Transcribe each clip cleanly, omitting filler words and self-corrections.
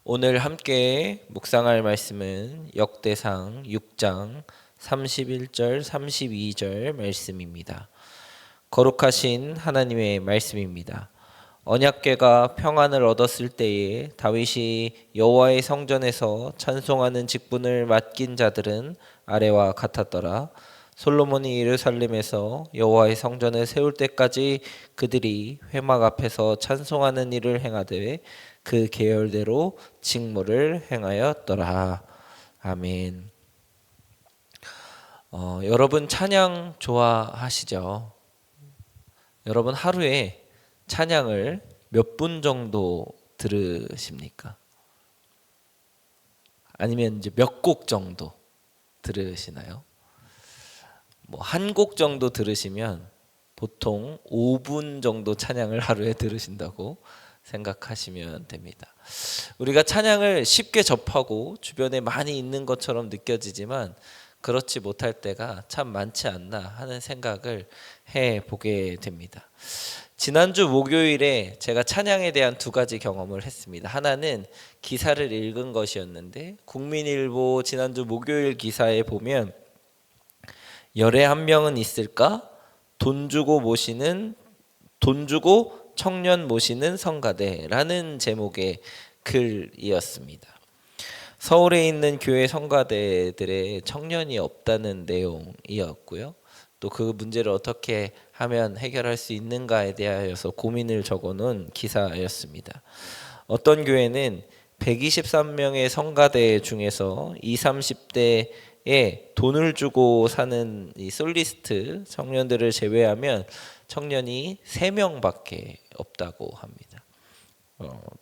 오늘 함께 묵상할 말씀은 역대상 6장 31절 32절 말씀입니다. 거룩하신 하나님의 말씀입니다. 언약궤가 평안을 얻었을 때에 다윗이 여호와의 성전에서 찬송하는 직분을 맡긴 자들은 아래와 같았더라. 솔로몬이 예루살렘에서 여호와의 성전을 세울 때까지 그들이 회막 앞에서 찬송하는 일을 행하되 그 계열대로 직무를 행하였더라. 아멘. 여러분 찬양 좋아하시죠? 여러분 하루에 찬양을 몇 분 정도 들으십니까? 아니면 이제 몇 곡 정도 들으시나요? 뭐 한 곡 정도 들으시면 보통 5분 정도 찬양을 하루에 들으신다고 생각하시면 됩니다. 우리가 찬양을 쉽게 접하고 주변에 많이 있는 것처럼 느껴지지만 그렇지 못할 때가 참 많지 않나 하는 생각을 해보게 됩니다. 지난주 목요일에 제가 찬양에 대한 두 가지 경험을 했습니다. 하나는 기사를 읽은 것이었는데 국민일보 지난주 목요일 기사에 보면 열에 한 명은 있을까? 돈 주고 청년 모시는 성가대라는 제목의 글이었습니다. 서울에 있는 교회 성가대들의 청년이 없다는 내용이었고요. 또 그 문제를 어떻게 하면 해결할 수 있는가에 대하여서 고민을 적어놓은 기사였습니다. 어떤 교회는 123명의 성가대 중에서 20, 30대에 돈을 주고 사는 이 솔리스트 청년들을 제외하면 청년이 3명밖에 없다고 합니다.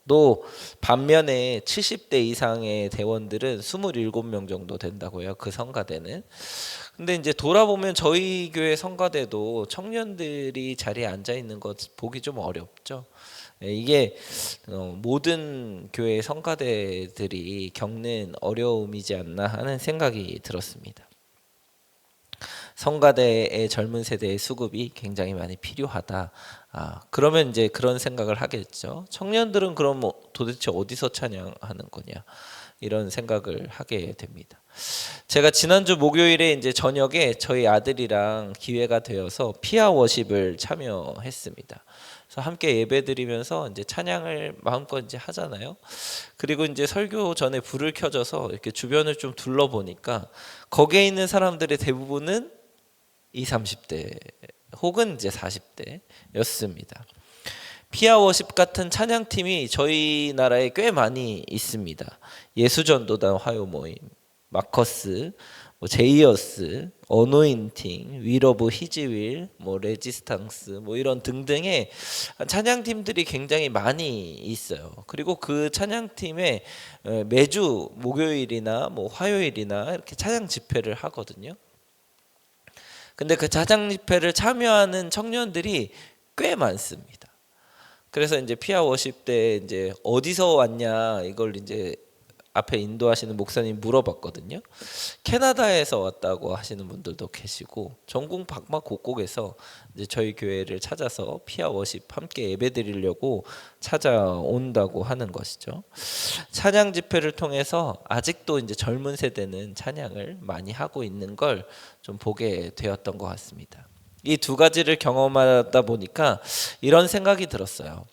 또 반면에 70대 이상의 대원들은 27명 정도 된다고요. 그 성가대는. 근데 이제 돌아보면 저희 교회 성가대도 청년들이 자리에 앉아 있는 것 보기 좀 어렵죠. 이게 모든 교회 성가대들이 겪는 어려움이지 않나 하는 생각이 들었습니다. 성가대의 젊은 세대의 수급이 굉장히 많이 필요하다. 그러면 이제 그런 생각을 하겠죠. 청년들은 그럼 도대체 어디서 찬양하는 거냐 이런 생각을 하게 됩니다. 제가 지난주 목요일에 이제 저녁에 저희 아들이랑 기회가 되어서 피아 워십을 참여했습니다. 그래서 함께 예배드리면서 이제 찬양을 마음껏 이제 하잖아요. 그리고 이제 설교 전에 불을 켜져서 이렇게 주변을 좀 둘러보니까 거기에 있는 사람들의 대부분은 20, 30대 혹은 이제 40대였습니다. 피아 워십 같은 찬양팀이 저희 나라에 꽤 많이 있습니다. 예수전도단 화요 모임, 마커스, 제이어스, 어노인팅, 윌 오브 히즈윌, 레지스탕스 이런 등등의 찬양팀들이 굉장히 많이 있어요. 그리고 그 찬양팀에 매주 목요일이나 화요일이나 이렇게 찬양 집회를 하거든요. 근데 그 찬양 집회를 참여하는 청년들이 꽤 많습니다. 그래서 이제 피아 워십 때 이제 어디서 왔냐 이걸 이제 앞에 인도하시는 목사님 물어봤거든요. 캐나다에서 왔다고 하시는 분들도 계시고 전국 방방 곳곳에서 이제 저희 교회를 찾아서 피아 워십 함께 예배드리려고 찾아온다고 하는 것이죠. 찬양 집회를 통해서 아직도 이제 젊은 세대는 찬양을 많이 하고 있는 걸 좀 보게 되었던 것 같습니다. 이 두 가지를 경험하다 보니까 이런 생각이 들었어요.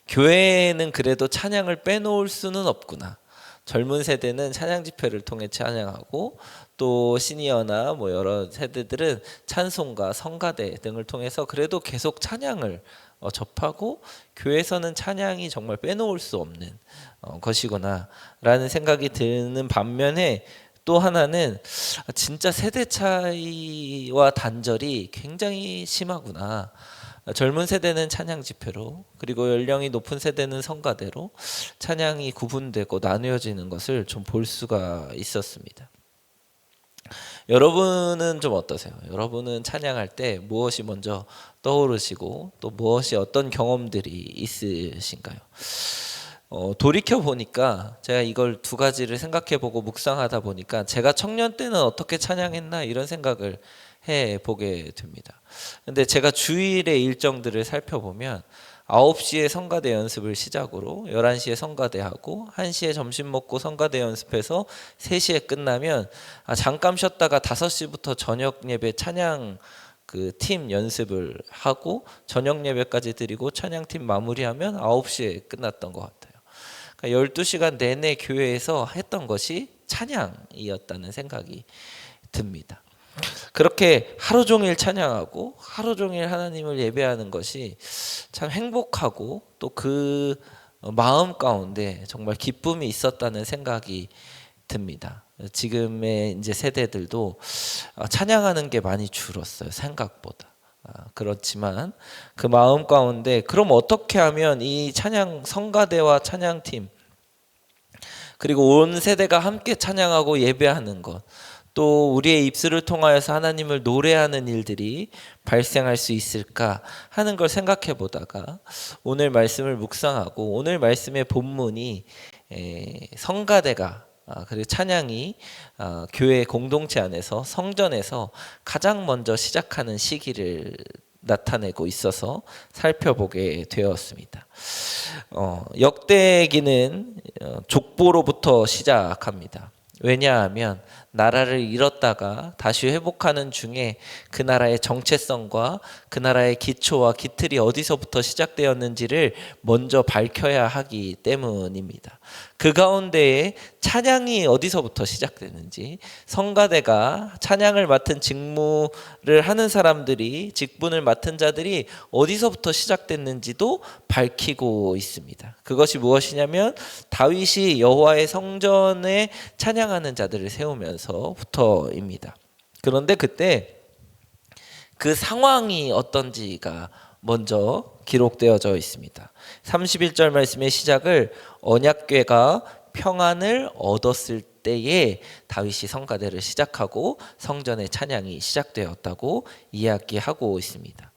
교회는 그래도 찬양을 빼놓을 수는 없구나. 젊은 세대는 찬양 집회를 통해 찬양하고 또 시니어나 여러 세대들은 찬송가, 성가대 등을 통해서 그래도 계속 찬양을 접하고 교회에서는 찬양이 정말 빼놓을 수 없는 것이구나 라는 생각이 드는 반면에 또 하나는 진짜 세대 차이와 단절이 굉장히 심하구나. 젊은 세대는 찬양 집회로 그리고 연령이 높은 세대는 성가대로 찬양이 구분되고 나누어지는 것을 좀 볼 수가 있었습니다. 여러분은 좀 어떠세요? 여러분은 찬양할 때 무엇이 먼저 떠오르시고 또 무엇이 어떤 경험들이 있으신가요? 돌이켜 보니까 제가 이걸 두 가지를 생각해 보고 묵상하다 보니까 제가 청년 때는 어떻게 찬양했나 이런 생각을 해 보게 됩니다. 근데 제가 주일의 일정들을 살펴보면 9시에 성가대 연습을 시작으로 11시에 성가대하고 1시에 점심 먹고 성가대 연습해서 3시에 끝나면 잠깐 쉬었다가 5시부터 저녁 예배 찬양 그 팀 연습을 하고 저녁 예배까지 드리고 찬양팀 마무리하면 9시에 끝났던 것 같아요. 그러니까 12시간 내내 교회에서 했던 것이 찬양이었다는 생각이 듭니다. 그렇게 하루 종일 찬양하고 하루 종일 하나님을 예배하는 것이 참 행복하고 또 그 마음 가운데 정말 기쁨이 있었다는 생각이 듭니다. 지금의 이제 세대들도 찬양하는 게 많이 줄었어요, 생각보다. 그렇지만 그 마음 가운데 그럼 어떻게 하면 이 찬양 성가대와 찬양팀 그리고 온 세대가 함께 찬양하고 예배하는 것, 또 우리의 입술을 통하여서 하나님을 노래하는 일들이 발생할 수 있을까 하는 걸 생각해 보다가 오늘 말씀을 묵상하고 오늘 말씀의 본문이 성가대가 그리고 찬양이 교회 공동체 안에서 성전에서 가장 먼저 시작하는 시기를 나타내고 있어서 살펴보게 되었습니다. 역대기는 족보로부터 시작합니다. 왜냐하면 나라를 잃었다가 다시 회복하는 중에 그 나라의 정체성과 그 나라의 기초와 기틀이 어디서부터 시작되었는지를 먼저 밝혀야 하기 때문입니다. 그 가운데에 찬양이 어디서부터 시작되는지, 성가대가 찬양을 맡은 직무를 하는 사람들이, 직분을 맡은 자들이 어디서부터 시작됐는지도 밝히고 있습니다. 그것이 무엇이냐면 다윗이 여호와의 성전에 찬양하는 자들을 세우면서부터입니다. 그런데 그때 그 상황이 어떤지가 먼저 기록되어져 있습니다. 31절 말씀의 시작을 언약궤가 평안을 얻었을 때에 다윗이 성가대를 시작하고 성전의 찬양이 시작되었다고 이야기하고 있습니다.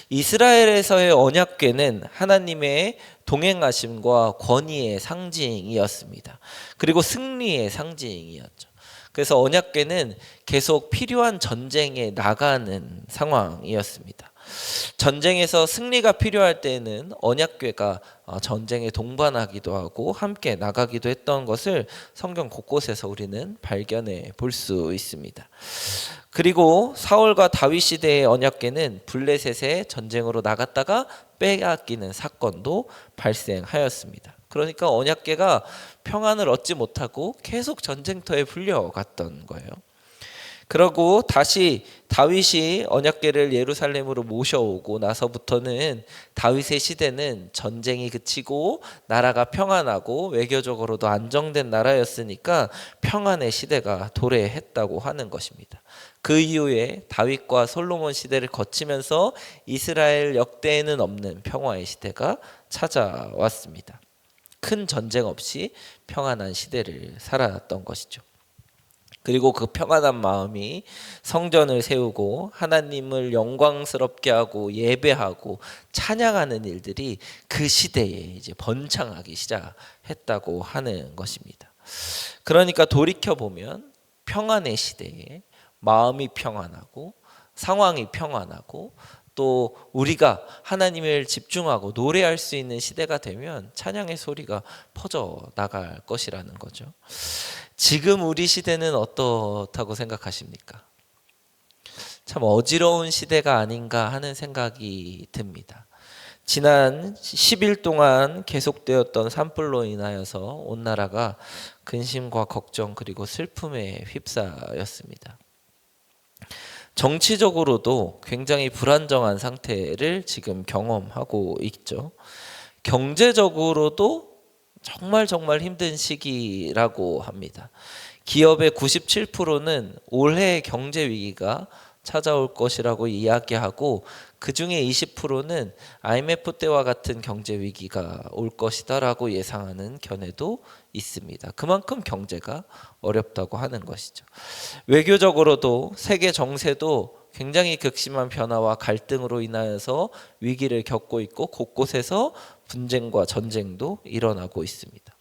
이스라엘에서의 언약궤는 하나님의 동행하심과 권위의 상징이었습니다. 그리고 승리의 상징이었죠. 그래서 언약궤는 계속 필요한 전쟁에 나가는 상황이었습니다. 전쟁에서 승리가 필요할 때에는 언약궤가 전쟁에 동반하기도 하고 함께 나가기도 했던 것을 성경 곳곳에서 우리는 발견해 볼 수 있습니다. 그리고 사울과 다윗 시대의 언약궤는 블레셋에 전쟁으로 나갔다가 빼앗기는 사건도 발생하였습니다. 그러니까 언약궤가 평안을 얻지 못하고 계속 전쟁터에 불려갔던 거예요. 그러고 다시 다윗이 언약궤를 예루살렘으로 모셔오고 나서부터는 다윗의 시대는 전쟁이 그치고 나라가 평안하고 외교적으로도 안정된 나라였으니까 평안의 시대가 도래했다고 하는 것입니다. 그 이후에 다윗과 솔로몬 시대를 거치면서 이스라엘 역대에는 없는 평화의 시대가 찾아왔습니다. 큰 전쟁 없이 평안한 시대를 살았던 것이죠. 그리고 그 평안한 마음이 성전을 세우고 하나님을 영광스럽게 하고 예배하고 찬양하는 일들이 그 시대에 이제 번창하기 시작했다고 하는 것입니다. 그러니까 돌이켜 보면 평안의 시대에 마음이 평안하고 상황이 평안하고 또 우리가 하나님을 집중하고 노래할 수 있는 시대가 되면 찬양의 소리가 퍼져 나갈 것이라는 거죠. 지금 우리 시대는 어떻다고 생각하십니까? 참 어지러운 시대가 아닌가 하는 생각이 듭니다. 지난 10일 동안 계속되었던 산불로 인하여서 온 나라가 근심과 걱정 그리고 슬픔에 휩싸였습니다. 정치적으로도 굉장히 불안정한 상태를 지금 경험하고 있죠. 경제적으로도 정말 힘든 시기라고 합니다. 기업의 97%는 올해 경제 위기가 찾아올 것이라고 이야기하고 그 중에 20%는 IMF 때와 같은 경제 위기가 올 것이다라고 예상하는 견해도 있습니다. 그만큼 경제가 어렵다고 하는 것이죠. 외교적으로도 세계 정세도 굉장히 극심한 변화와 갈등으로 인하여서 위기를 겪고 있고 곳곳에서 분쟁과 전쟁도 일어나고 있습니다.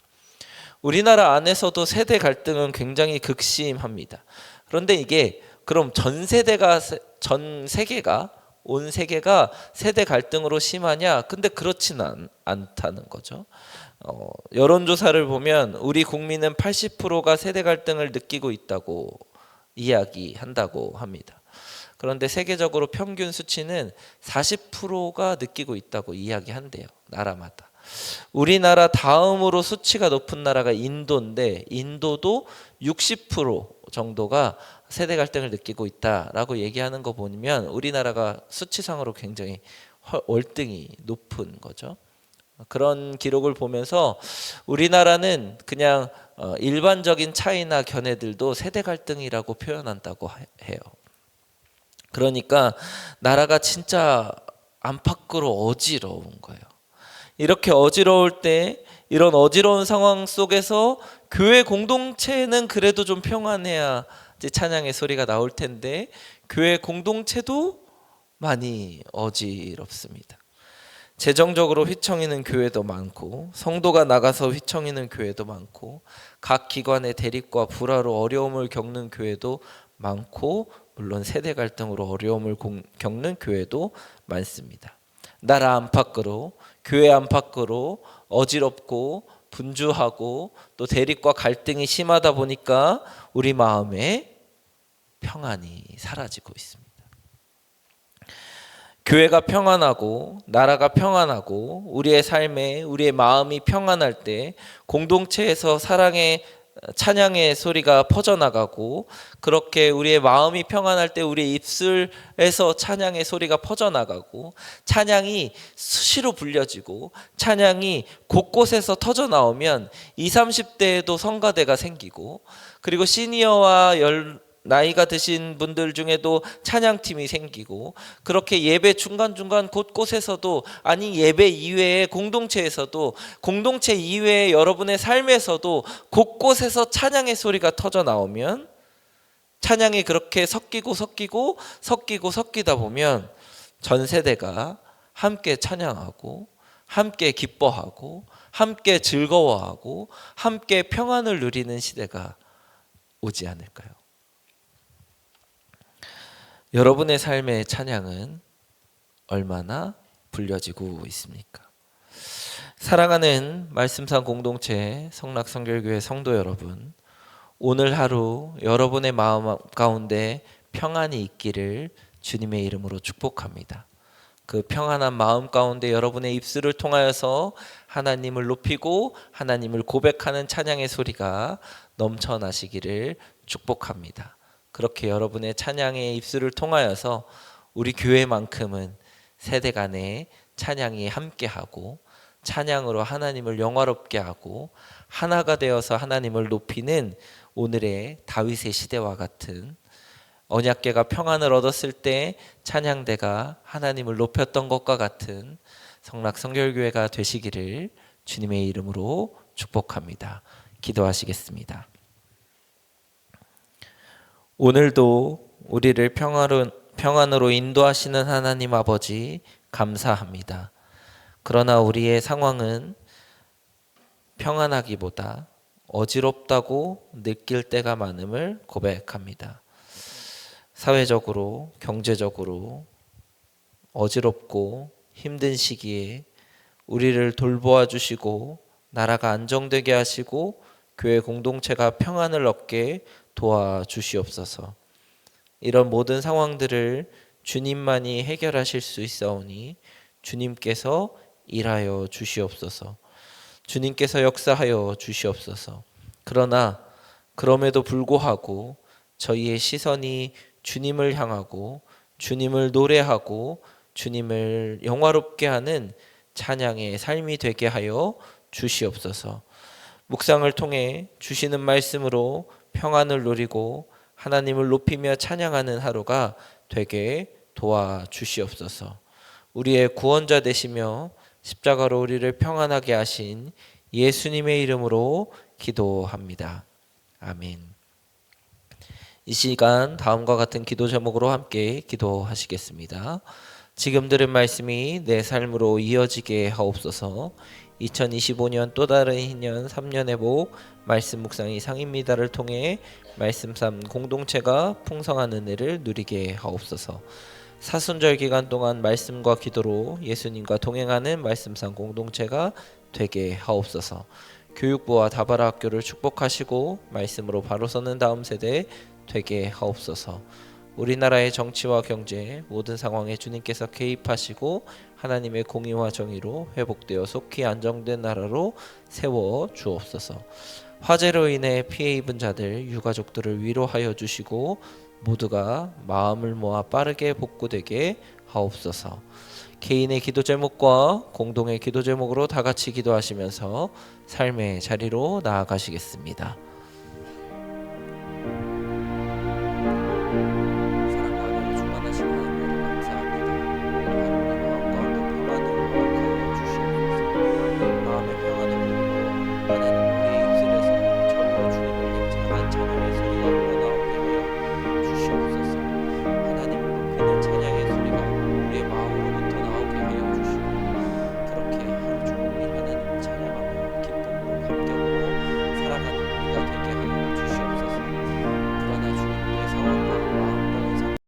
우리나라 안에서도 세대 갈등은 굉장히 극심합니다. 그런데 이게 그럼 전 세계가 온 세계가 세대 갈등으로 심하냐? 근데 그렇지는 않다는 거죠. 여론조사를 보면 우리 국민은 80%가 세대 갈등을 느끼고 있다고 이야기한다고 합니다. 그런데 세계적으로 평균 수치는 40%가 느끼고 있다고 이야기한대요. 나라마다. 우리나라 다음으로 수치가 높은 나라가 인도인데 인도도 60% 정도가 세대 갈등을 느끼고 있다라고 얘기하는 거 보면 우리나라가 수치상으로 굉장히 월등히 높은 거죠. 그런 기록을 보면서 우리나라는 그냥 일반적인 차이나 견해들도 세대 갈등이라고 표현한다고 해요. 그러니까 나라가 진짜 안팎으로 어지러운 거예요. 이렇게 어지러울 때 이런 어지러운 상황 속에서 교회 공동체는 그래도 좀 평안해야 이제 찬양의 소리가 나올 텐데 교회 공동체도 많이 어지럽습니다. 재정적으로 휘청이는 교회도 많고 성도가 나가서 휘청이는 교회도 많고 각 기관의 대립과 불화로 어려움을 겪는 교회도 많고 물론 세대 갈등으로 어려움을 겪는 교회도 많습니다. 나라 안팎으로 교회 안팎으로 어지럽고 분주하고 또 대립과 갈등이 심하다 보니까 우리 마음에 평안이 사라지고 있습니다. 교회가 평안하고 나라가 평안하고 우리의 삶에 우리의 마음이 평안할 때 공동체에서 사랑의 찬양의 소리가 퍼져나가고 그렇게 우리의 마음이 평안할 때 우리의 입술에서 찬양의 소리가 퍼져나가고 찬양이 수시로 불려지고 찬양이 곳곳에서 터져나오면 20, 30대에도 성가대가 생기고 그리고 시니어와 나이가 드신 분들 중에도 찬양팀이 생기고 그렇게 예배 중간중간 곳곳에서도 아니 예배 이외의 공동체에서도 공동체 이외의 여러분의 삶에서도 곳곳에서 찬양의 소리가 터져 나오면 찬양이 그렇게 섞이다 보면 전 세대가 함께 찬양하고 함께 기뻐하고 함께 즐거워하고 함께 평안을 누리는 시대가 오지 않을까요? 여러분의 삶의 찬양은 얼마나 불려지고 있습니까? 사랑하는 말씀상 공동체 성락성결교회 성도 여러분, 오늘 하루 여러분의 마음 가운데 평안이 있기를 주님의 이름으로 축복합니다. 그 평안한 마음 가운데 여러분의 입술을 통하여서 하나님을 높이고 하나님을 고백하는 찬양의 소리가 넘쳐나시기를 축복합니다. 그렇게 여러분의 찬양의 입술을 통하여서 우리 교회만큼은 세대 간의 찬양이 함께하고 찬양으로 하나님을 영화롭게 하고 하나가 되어서 하나님을 높이는 오늘의 다윗의 시대와 같은 언약궤가 평안을 얻었을 때 찬양대가 하나님을 높였던 것과 같은 성락성결교회가 되시기를 주님의 이름으로 축복합니다. 기도하시겠습니다. 오늘도 우리를 평안으로 인도하시는 하나님 아버지 감사합니다. 그러나 우리의 상황은 평안하기보다 어지럽다고 느낄 때가 많음을 고백합니다. 사회적으로, 경제적으로 어지럽고 힘든 시기에 우리를 돌보아 주시고 나라가 안정되게 하시고 교회 공동체가 평안을 얻게 도와주시옵소서. 이런 모든 상황들을 주님만이 해결하실 수 있사오니 주님께서 일하여 주시옵소서. 주님께서 역사하여 주시옵소서. 그러나 그럼에도 불구하고 저희의 시선이 주님을 향하고 주님을 노래하고 주님을 영화롭게 하는 찬양의 삶이 되게 하여 주시옵소서. 묵상을 통해 주시는 말씀으로 평안을 누리고 하나님을 높이며 찬양하는 하루가 되게 도와주시옵소서. 우리의 구원자 되시며 십자가로 우리를 평안하게 하신 예수님의 이름으로 기도합니다. 아멘. 이 시간 다음과 같은 기도 제목으로 함께 기도하시겠습니다. 지금 들은 말씀이 내 삶으로 이어지게 하옵소서. 2025년 또 다른 희년 3년의 복 말씀 묵상이 상입니다를 통해 말씀 삶 공동체가 풍성한 은혜를 누리게 하옵소서. 사순절 기간 동안 말씀과 기도로 예수님과 동행하는 말씀상 공동체가 되게 하옵소서. 교육부와 다바라 학교를 축복하시고 말씀으로 바로 서는 다음 세대 되게 하옵소서. 우리나라의 정치와 경제 모든 상황에 주님께서 개입하시고 하나님의 공의와 정의로 회복되어 속히 안정된 나라로 세워 주옵소서. 화재로 인해 피해 입은 자들 유가족들을 위로하여 주시고 모두가 마음을 모아 빠르게 복구되게 하옵소서. 개인의 기도 제목과 공동의 기도 제목으로 다 같이 기도하시면서 삶의 자리로 나아가시겠습니다. 사랑과 은혜로 충만하신 하나님 감사합니다. 오늘 하루 우리 마음 가운데 평안을 허락하여 주시옵소서. 마음의 평안을 누리고 은혜는